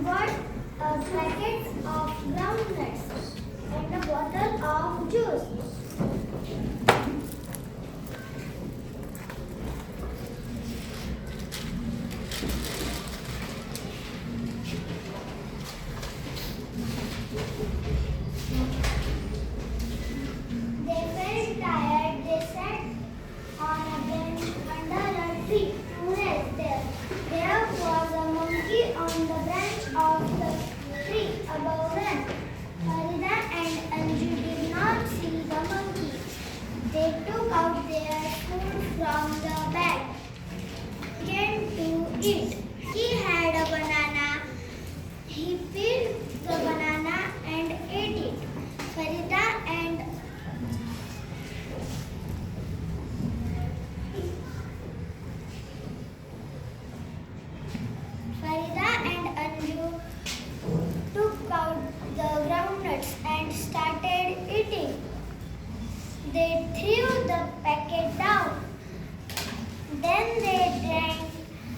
got a packet of groundnuts and a bottle of juice. They felt tired. They sat on a bench under a tree to rest there. There was a monkey on the branch of the tree above them. Farida and Anju did not see the monkey. They took out their food from the bag, began to eat. He had a banana. He peeled the banana and ate it. Farida and Anju took out the groundnuts and started eating. They threw the packet down. Then they drank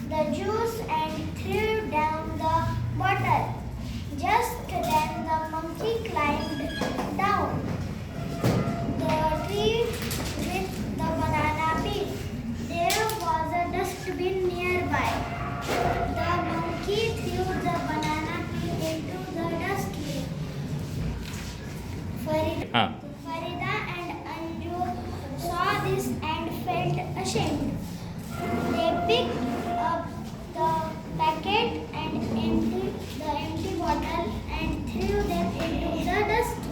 the juice and threw down the bottle. Just then the monkey climbed down the tree with the banana peel. There was a dustbin nearby. The monkey threw the banana peel into the dustbin. Farida and Anju saw this and felt ashamed. They picked up the packet and emptied the empty bottle and threw them into the dustbin.